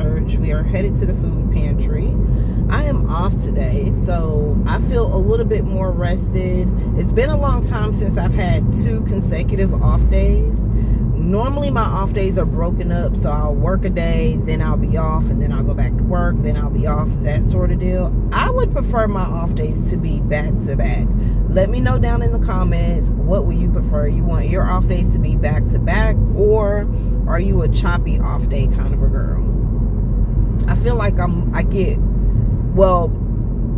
church. We are headed to the food pantry. I am off today, so I feel a little bit more rested. It's been a long time since I've had 2 consecutive off days. Normally my off days are broken up, so I'll work a day, then I'll be off, and then I'll go back to work, then I'll be off, that sort of deal. I would prefer my off days to be back to back. Let me know down in the comments, what would you prefer? You want your off days to be back to back, or are you a choppy off day kind of a girl? I feel like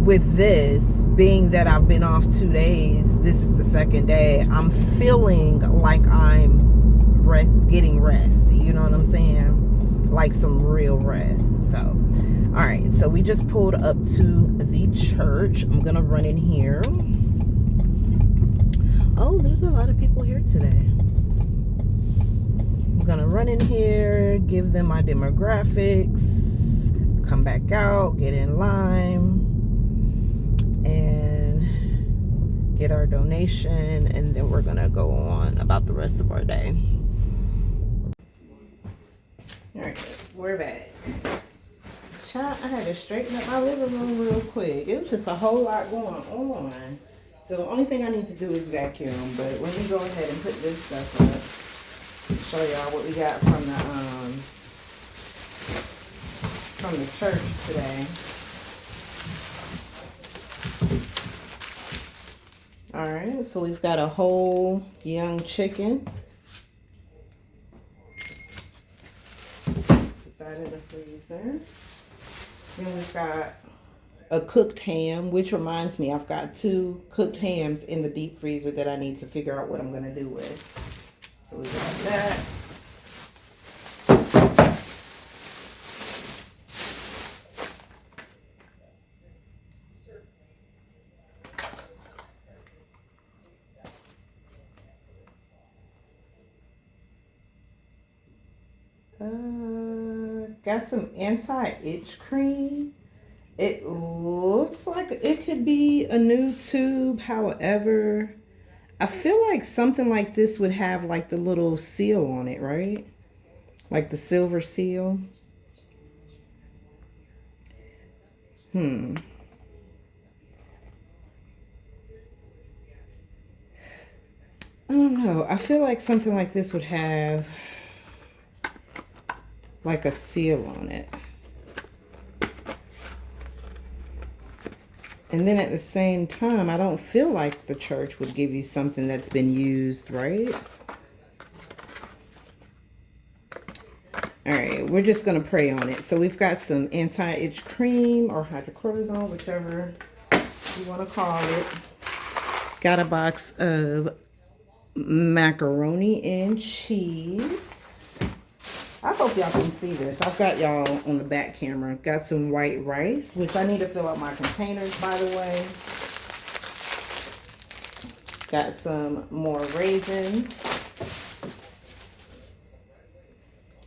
with this being that I've been off 2 days, this is the second day, I'm feeling like I'm getting rest, you know what I'm saying? Like some real rest. So all right, so we just pulled up to the church. I'm gonna run in here. Oh, there's a lot of people here today. I'm gonna run in here, give them my demographics, come back out, get in line, and get our donation, and then we're gonna go on about the rest of our day. All right, we're back. Child, I had to straighten up my living room real quick. It was just a whole lot going on. So the only thing I need to do is vacuum. But let me go ahead and put this stuff up. Show y'all what we got from the church today. All right, so we've got a whole young chicken. In the freezer. Then we've got a cooked ham, which reminds me, I've got 2 cooked hams in the deep freezer that I need to figure out what I'm going to do with. So we got that. Got some anti-itch cream. It looks like it could be a new tube. However, I feel like something like this would have like the little seal on it, right? Like the silver seal. I don't know. I feel like something like this would have like a seal on it. And then at the same time, I don't feel like the church would give you something that's been used, right? All right, we're just going to pray on it. So we've got some anti-itch cream or hydrocortisone, whichever you want to call it. Got a box of macaroni and cheese. I hope y'all can see this. I've got y'all on the back camera. Got some white rice, which I need to fill up my containers, by the way. Got some more raisins.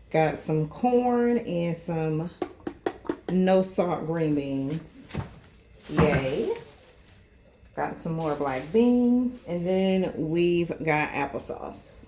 Got some corn and some no salt green beans. Yay. Got some more black beans. And then we've got applesauce.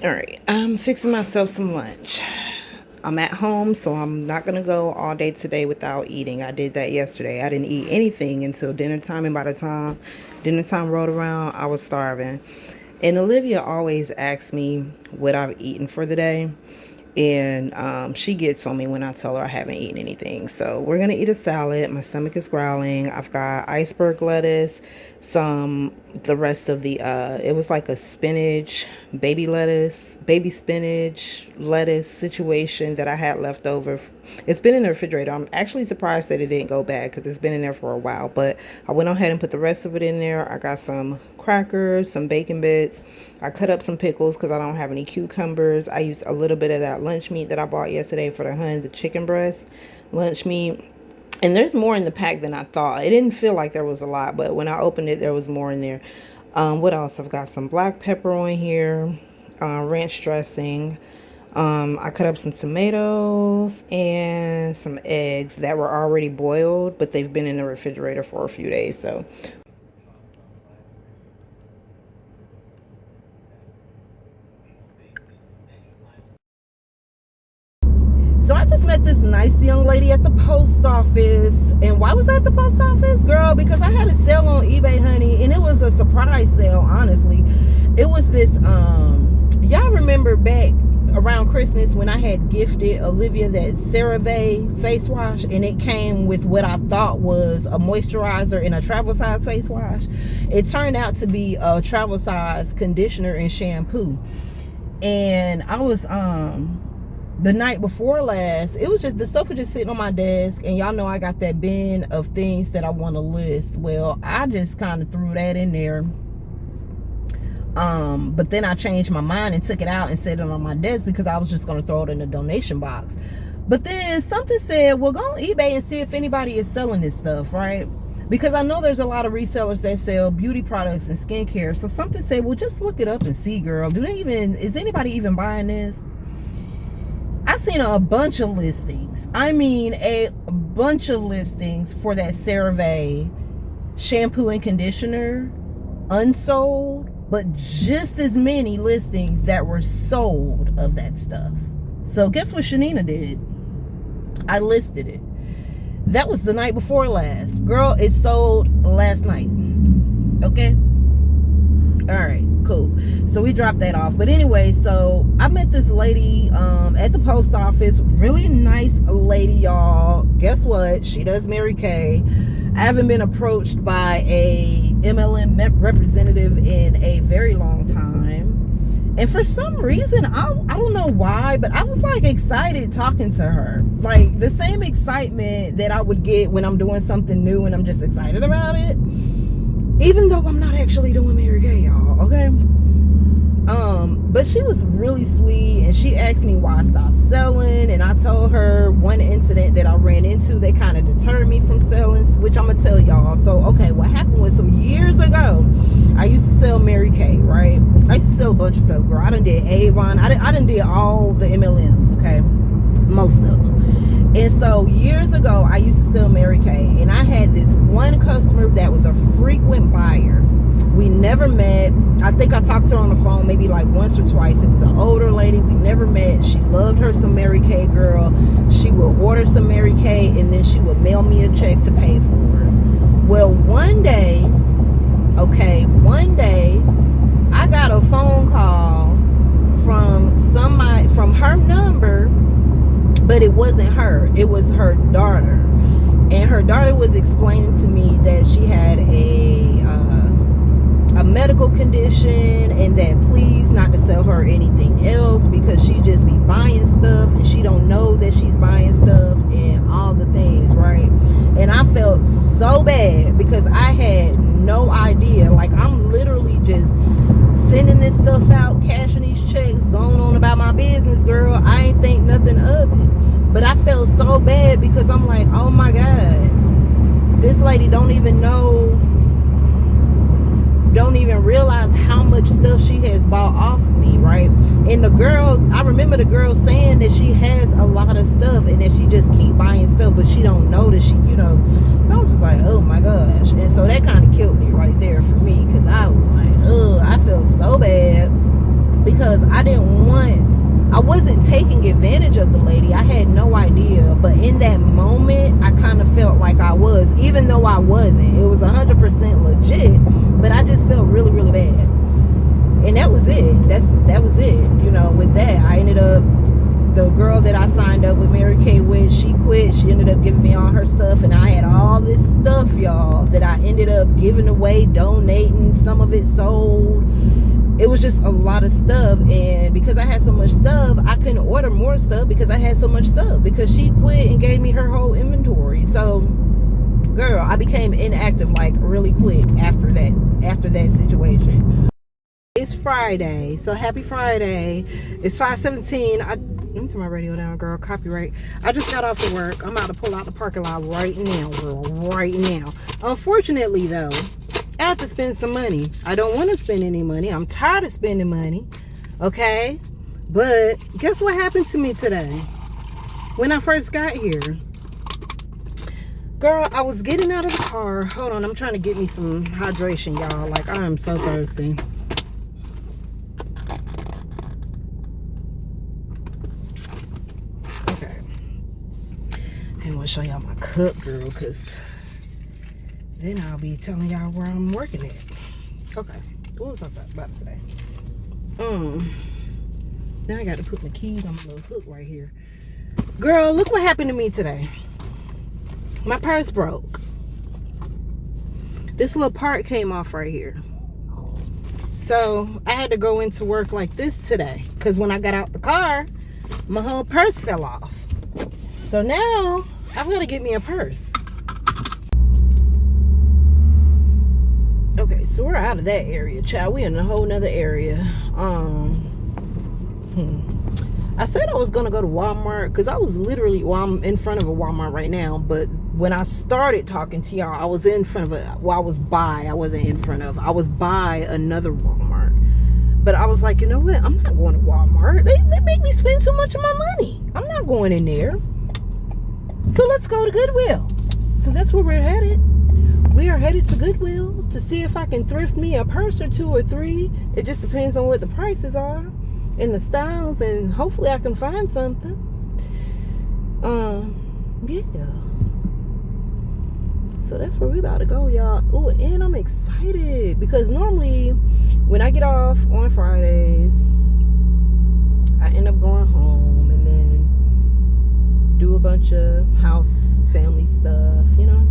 All right, I'm fixing myself some lunch. I'm at home, so I'm not gonna go all day today without eating. I did that yesterday. I didn't eat anything until dinner time, and by the time dinner time rolled around, I was starving. And Olivia always asks me what I've eaten for the day, and she gets on me when I tell her I haven't eaten anything. So we're gonna eat a salad. My stomach is growling. I've got iceberg lettuce, the rest of the it was like a spinach, baby spinach lettuce situation that I had left over. It's been in the refrigerator. I'm actually surprised that it didn't go bad because it's been in there for a while, but I went ahead and put the rest of it in there. I got some crackers, some bacon bits. I cut up some pickles because I don't have any cucumbers. I used a little bit of that lunch meat that I bought yesterday for the honey, the chicken breast lunch meat. And there's more in the pack than I thought. It didn't feel like there was a lot, but when I opened it, there was more in there. What else? I've got some black pepper on here, ranch dressing. I cut up some tomatoes and some eggs that were already boiled, but they've been in the refrigerator for a few days. So I just met this nice young lady at the post office. And why was I at the post office, girl? Because I had a sale on eBay, honey, and it was a surprise sale, honestly. It was this, y'all remember back around Christmas when I had gifted Olivia that CeraVe face wash, and it came with what I thought was a moisturizer and a travel size face wash. It turned out to be a travel size conditioner and shampoo. And I was, the night before last, it was just, the stuff was just sitting on my desk, and y'all know I got that bin of things that I want to list. Well, I just kind of threw that in there, but then I changed my mind and took it out and set it on my desk because I was just going to throw it in the donation box. But then something said, well, go on eBay and see if anybody is selling this stuff, right? Because I know there's a lot of resellers that sell beauty products and skincare. So something said, well, just look it up and see, girl. Is anybody even buying this? I seen a bunch of listings. I mean, a bunch of listings for that CeraVe shampoo and conditioner, unsold, but just as many listings that were sold of that stuff. So guess what Chanina did? I listed it. That was the night before last. Girl, it sold last night. Okay? All right, cool. So we dropped that off. But anyway, so I met this lady at the post office. Really nice lady, y'all. Guess what? She does Mary Kay. I haven't been approached by a MLM representative in a very long time. And for some reason, I don't know why, but I was like excited talking to her. Like the same excitement that I would get when I'm doing something new and I'm just excited about it. Even though I'm not actually doing Mary Kay, y'all, okay? But she was really sweet, and she asked me why I stopped selling, and I told her one incident that I ran into that kind of deterred me from selling, which I'm gonna tell y'all. So, okay, what happened was some years ago, I used to sell Mary Kay, right? I used to sell a bunch of stuff, girl. I done did Avon. I done did all the MLMs, okay? Most of them. And so years ago, I used to sell Mary Kay, and I had this one customer that was a frequent buyer. We never met. I think I talked to her on the phone maybe like once or twice. It was an older lady. We never met. She loved her some Mary Kay, girl. She would order some Mary Kay, and then she would mail me a check to pay for it. Well, one day, I got a phone call from her number, but it wasn't her. It was her daughter. And her daughter was explaining to me that she had a medical condition, and that please not to sell her anything else because she just be buying stuff and she don't know that she's buying stuff and all the things, right? And I felt so bad because I had no idea. Like, I'm literally just sending this stuff out, cashing these checks, going on about my business, girl. I ain't think nothing of it. But I felt so bad because I'm like, oh my God, this lady don't even realize how much stuff she has bought off me, right? And I remember the girl saying that she has a lot of stuff and that she just keep buying stuff, but she don't know that she, so I was just like, oh my gosh. And so that kind of killed it right there for me, because I was like, oh, I felt so bad. because I wasn't taking advantage of the lady. I had no idea, but in that moment I kind of felt like I was, even though I wasn't. It was 100% legit, but I just felt really, really bad. And that was it. That was it. You know, with that, I ended up, the girl that I signed up with Mary Kay with, she quit. She ended up giving me all her stuff, and I had all this stuff, y'all, that I ended up giving away, donating. Some of it sold. It was just a lot of stuff, and because I had so much stuff, I couldn't order more stuff because I had so much stuff, because she quit and gave me her whole inventory. So, girl, I became inactive like really quick after that situation. It's Friday, so happy Friday. It's 5:17. Let me turn my radio down, girl. Copyright. I just got off of work. I'm about to pull out the parking lot right now, girl. Right now. Unfortunately, though, I have to spend some money. I don't want to spend any money. I'm tired of spending money. Okay? But guess what happened to me today? When I first got here. Girl, I was getting out of the car. Hold on. I'm trying to get me some hydration, y'all. Like, I am so thirsty. I want to show y'all my cup, girl, because then I'll be telling y'all where I'm working at. Okay, what was I about to say? Now I got to put my keys on my little hook right here. Girl, look what happened to me today. My purse broke. This little part came off right here. So I had to go into work like this today, because when I got out the car, my whole purse fell off. So now I've got to get me a purse. Okay, so we're out of that area, child. We in a whole nother area. I said I was gonna go to Walmart because I was literally, well, I'm in front of a Walmart right now, but when I started talking to y'all, I was in front of I wasn't in front of, I was by another Walmart. But I was like, you know what? I'm not going to Walmart. They make me spend too much of my money. I'm not going in there. So let's go to Goodwill. So that's where we're headed. We are headed to Goodwill to see if I can thrift me a purse or 2 or 3. It just depends on what the prices are and the styles, and hopefully I can find something. Yeah. So that's where we about to go, y'all. Oh, and I'm excited because normally when I get off on Fridays, I end up going home and then do a bunch of house family stuff, you know,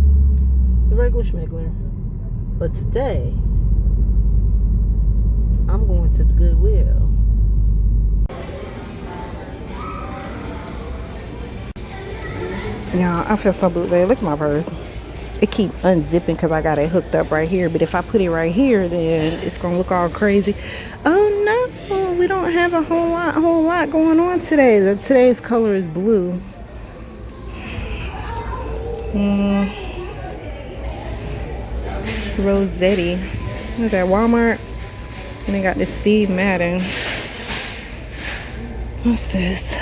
the regular schmegler. But today, I'm going to the Goodwill. Yeah, I feel so bootleg. Look at my purse. It keep unzipping because I got it hooked up right here. But if I put it right here, then it's gonna look all crazy. Oh no, we don't have a whole lot going on today. Today's color is blue. Rossetti. Look at Walmart. And they got this Steve Madden. What's this?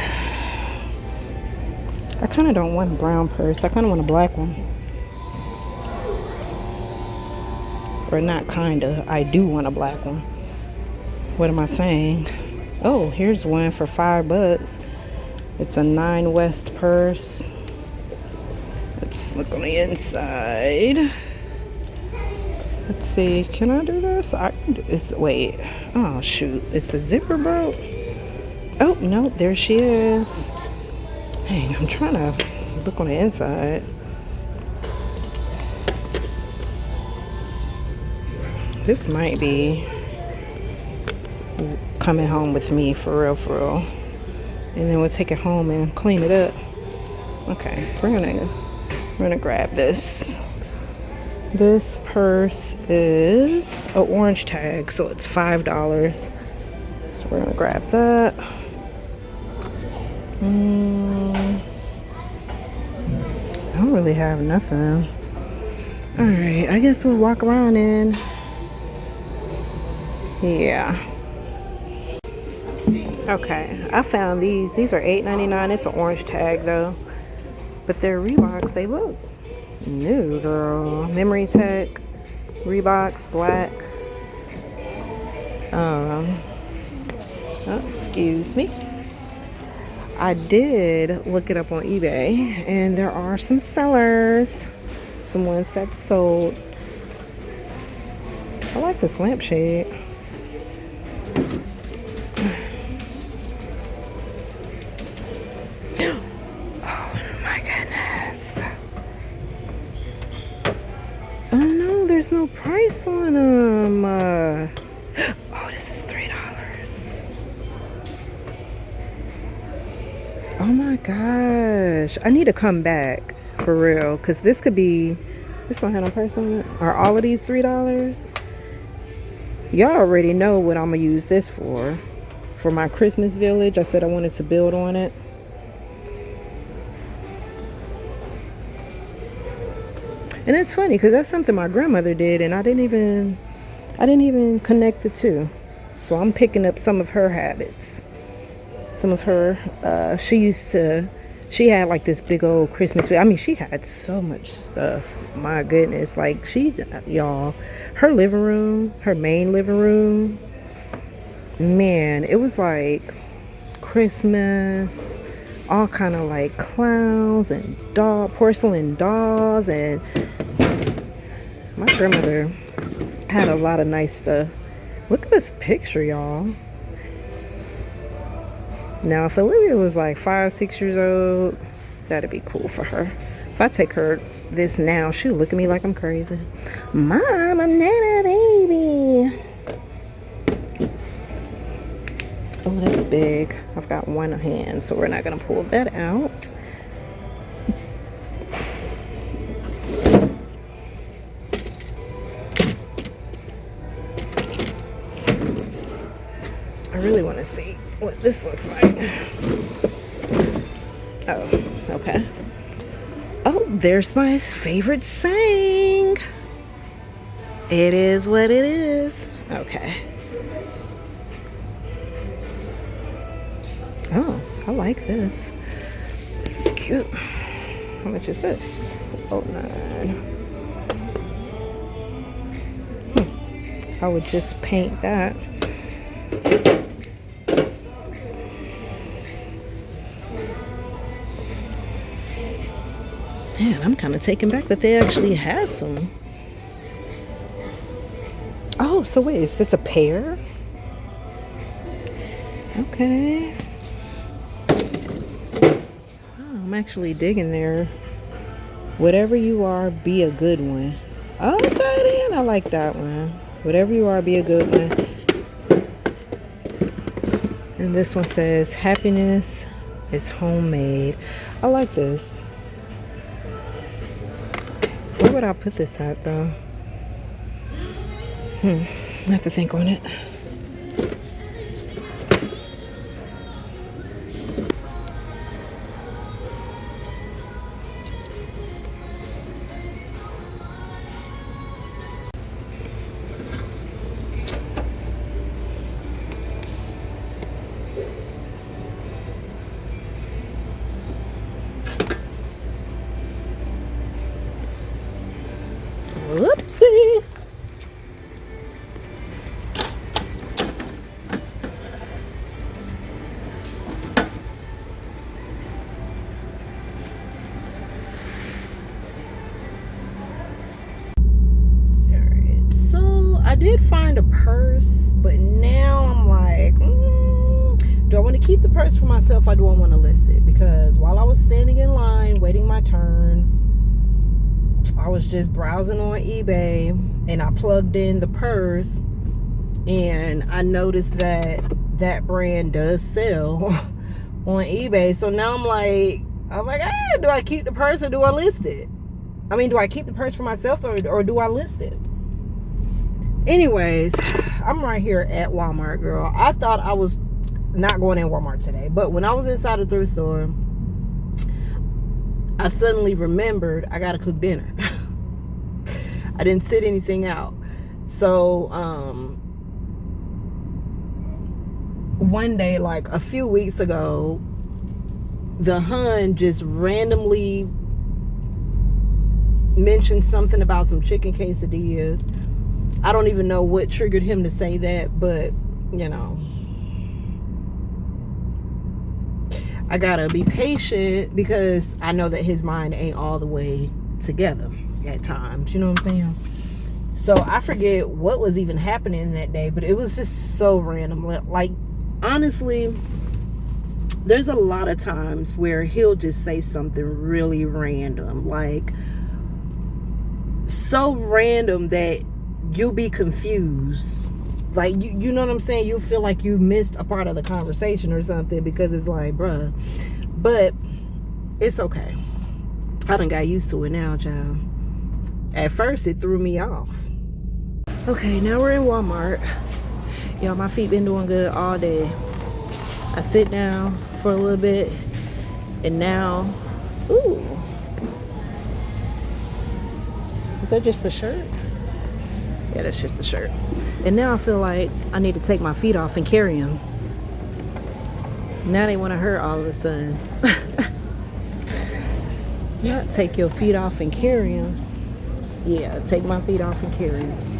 I kind of don't want a brown purse. I kind of want a black one. Or not kind of. I do want a black one. What am I saying? Oh, here's one for $5. It's a 9 West purse. Let's look on the inside. Let's see. Can I do this? I can do this. Wait. Oh, shoot. Is the zipper broke? Oh, no. There she is. Hey, I'm trying to look on the inside. This might be coming home with me for real. And then we'll take it home and clean it up. Okay, we're gonna grab this. This purse is an orange tag, so it's $5. So we're gonna grab that. I don't really have nothing. Alright, I guess we'll walk around and yeah. Okay, I found these. These are $8.99. It's an orange tag though. But they're Reeboks. They look new, girl. Memory Tech, Reeboks, black. Oh, excuse me. I did look it up on eBay, and there are some sellers, some ones that sold. I like this lampshade. Oh my goodness. Oh no, there's no price on them. Oh, this is $3. Oh my gosh. I need to come back for real, because this could be, this don't have no price on it. Are all of these $3? Y'all already know what I'm gonna use this for my Christmas village. I said I wanted to build on it. And it's funny because that's something my grandmother did, and I didn't even connect the two. So I'm picking up some of her habits. Some of her, she had like this big old Christmas. I mean, she had so much stuff. My goodness, like y'all, her living room, her main living room, man, it was like Christmas, all kind of like clowns and porcelain dolls, and my grandmother had a lot of nice stuff. Look at this picture, y'all. Now, if Olivia was like 5, 6 years old, that'd be cool for her. If I take her this now, she'll look at me like I'm crazy. Mom, I'm not a baby. Oh, that's big. I've got one hand, so we're not gonna pull that out. I really want to see what this looks like. Oh, okay. Oh, there's my favorite saying. It is what it is. Okay. Oh, I like this. This is cute. How much is this? $4.09. I would just paint that. Man, I'm kind of taken back that they actually have some. Oh, so wait, is this a pear? Okay. Oh, I'm actually digging there. Whatever you are, be a good one. Okay, then I like that one. Whatever you are, be a good one. And this one says, happiness is homemade. I like this. Where would I put this at, though? I have to think on it. Whoopsie. Alright, so I did find a purse, but now I'm like, do I want to keep the purse for myself or do I want to list it? Because while I was standing in line waiting my turn, I was just browsing on eBay and I plugged in the purse and I noticed that that brand does sell on eBay. So now I'm like, do I keep the purse or do I list it? I mean, do I keep the purse for myself or do I list it? Anyways, I'm right here at Walmart, girl. I thought I was not going in Walmart today, but when I was inside the thrift store, I suddenly remembered I gotta cook dinner. I didn't sit anything out. So one day, like a few weeks ago, the Hun just randomly mentioned something about some chicken quesadillas. I don't even know what triggered him to say that, but you know, I gotta be patient because I know that his mind ain't all the way together at times. You know what I'm saying? So I forget what was even happening that day, but it was just so random. Like, honestly, there's a lot of times where he'll just say something really random, like so random that you'll be confused. Like, you know what I'm saying? You'll feel like you missed a part of the conversation or something, because it's like, bruh. But it's okay. I done got used to it now, child. At first, it threw me off. Okay, now we're in Walmart. Y'all, my feet been doing good all day. I sit down for a little bit, and now, ooh. Is that just the shirt? Yeah, that's just the shirt. And now I feel like I need to take my feet off and carry them. Now they want to hurt all of a sudden. Not take your feet off and carry them. Yeah, take my feet off and carry them.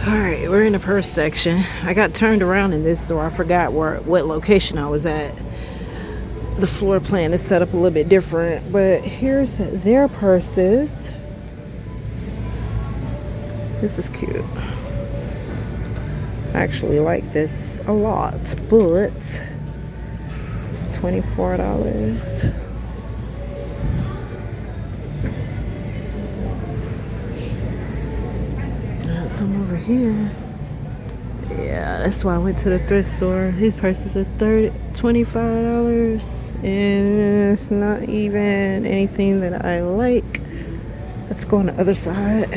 Alright, we're in the purse section. I got turned around in this store. I forgot what location I was at. The floor plan is set up a little bit different, but here's their purses. This is cute. I actually like this a lot, but it's $24. Some over here. Yeah, that's why I went to the thrift store. These purses are $25, and it's not even anything that I like. Let's go on the other side.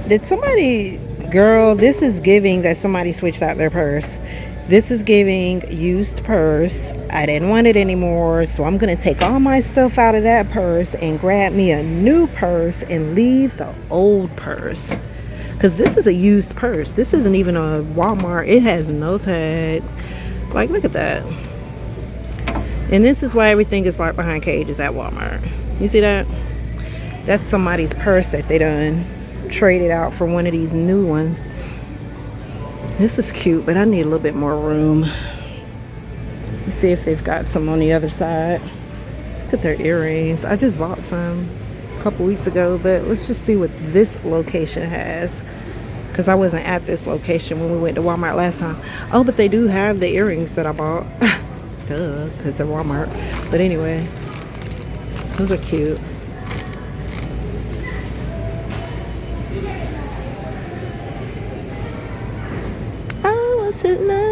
Did somebody... Girl, this is giving that somebody switched out their purse. This is giving used purse. I didn't want it anymore, so I'm gonna take all my stuff out of that purse and grab me a new purse and leave the old purse, because this is a used purse. This isn't even a Walmart. It has no tags. Like, look at that. And this is why everything is locked behind cages at Walmart. You see that? That's somebody's purse that they done traded out for one of these new ones. This is cute, but I need a little bit more room. Let's see if they've got some on the other side. Look at their earrings. I just bought some a couple weeks ago, but let's just see what this location has, because I wasn't at this location when we went to Walmart last time. Oh, but they do have the earrings that I bought. Duh, because they're Walmart. But anyway, those are cute. Tonight.